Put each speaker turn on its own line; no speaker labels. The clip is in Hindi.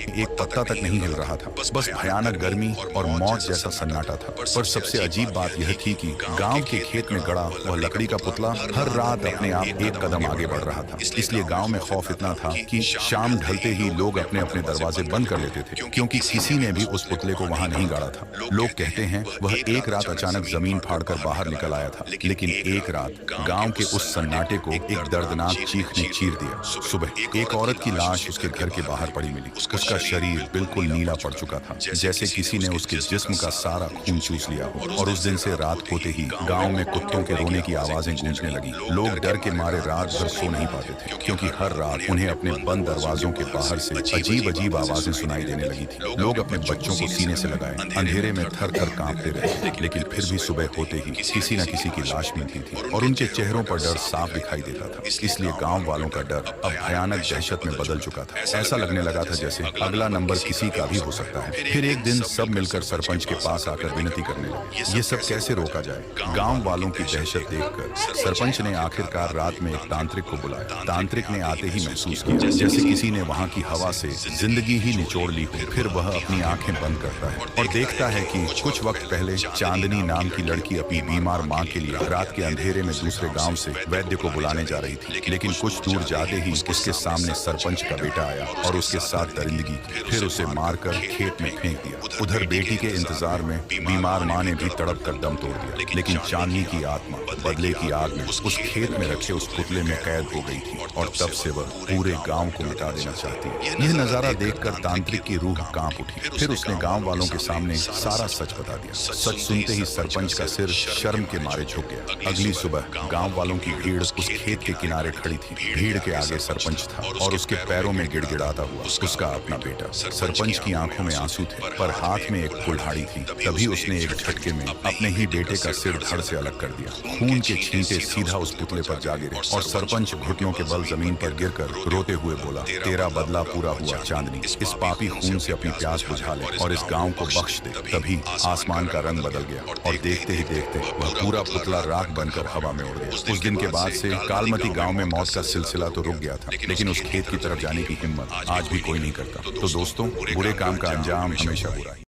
एक पत्ता तक नहीं हिल रहा था। बस भयानक गर्मी और मौत जैसा सन्नाटा था। पर सबसे अजीब बात यह थी कि गांव के खेत में गड़ा वह लकड़ी का पुतला हर रात अपने आप एक कदम आगे बढ़ रहा था। इसलिए गांव में खौफ इतना था कि शाम ढलते ही लोग अपने अपने दरवाजे बंद कर लेते थे, क्योंकि किसी ने भी उस पुतले को वहां नहीं गाड़ा था। लोग कहते हैं वह एक रात अचानक जमीन फाड़कर बाहर निकल आया था, लेकिन एक रात गांव के उस सन्नाटे को एक दर्दनाक चीख ने चीर दिया। सुबह एक औरत की लाश उसके घर के बाहर पड़ी मिली। उसका शरीर बिल्कुल नीला पड़ चुका था, जैसे किसी ने उसके जिस्म का सारा खून चूस लिया हो। और उस दिन से रात होते ही गांव में कुत्तों के रोने की आवाजें गूंजने लगी। लोग डर के मारे रात भर सो नहीं पाते थे, क्योंकि हर रात उन्हें अपने बंद दरवाजों के बाहर से अजीब अजीब आवाजें सुनाई देने लगी थी। लोग अपने बच्चों को सीने से लगाए अंधेरे में थर थर कांपते रहे, लेकिन फिर भी सुबह होते ही किसी न किसी की लाश मिलती थी और उनके चेहरों पर डर साफ दिखाई देता था। इसलिए गांव वालों का डर अब भयानक दहशत में बदल चुका था। ऐसा लगने लगा था जैसे अगला नंबर किसी का भी हो सकता है। फिर एक दिन सब मिलकर सरपंच के पास आकर विनती करने लगे, ये सब कैसे रोका जाए। गांव वालों की दहशत देखकर सरपंच ने आखिरकार रात में एक तांत्रिक को बुलाया। तांत्रिक ने आते ही महसूस किया जैसे किसी ने वहां की हवा से जिंदगी ही निचोड़ ली हो। फिर वह अपनी आंखें बंद करता है और देखता है कि कुछ वक्त पहले चांदनी नाम की लड़की अपनी बीमार माँ के लिए रात के अंधेरे में दूसरे गांव से वैद्य को बुलाने जा रही थी। लेकिन कुछ दूर जाते ही उसके सामने सरपंच का बेटा आया और उसके साथ दरिंदगी की। फिर उसे मारकर खेत में फेंक दिया। उधर बेटी के इंतजार में बीमार माँ ने भी तड़प कर दम तोड़ दिया। लेकिन चांदनी की आत्मा बदले की आग में उस खेत में रखे उस पुतले में कैद हो गई थी और तब से वह पूरे गांव को मिटा देना चाहती है। यह नजारा देखकर तांत्रिक की रूह कांप उठी। फिर उसने गांव वालों के सामने सारा सच बता दिया। सच सुनते ही सरपंच का सिर शर्म के मारे झुक गया। अगली सुबह गांव वालों की भीड़ उस खेत के किनारे खड़ी थी। भीड़ के आगे सरपंच था और उसके पैरों में गिड़गिड़ाता हुआ उसका अपना बेटा। सरपंच की आंखों में आंसू थे, पर हाथ में एक कुल्हाड़ी थी। तभी उसने एक झटके में अपने ही बेटे का सिर धड़ से अलग कर दिया। खून के छींटे सीधा उस पुतले पर जा गिरे और सरपंच घुटनों के बल जमीन पर गिरकर रोते हुए बोला, तेरा बदला पूरा हुआ चांदनी। इस पापी खून से अपनी प्यास बुझा ले और इस गांव को बख्श दे। तभी आसमान का रंग बदल गया और देखते ही देखते वह पूरा पुतला राख बनकर हवा में उड़ गया। उस दिन के बाद से कालमती गांव में मौत का सिलसिला तो रुक गया था, लेकिन उस खेत की तरफ जाने की हिम्मत आज भी कोई नहीं करता। तो दोस्तों, बुरे काम का अंजाम हमेशा बुरा ही।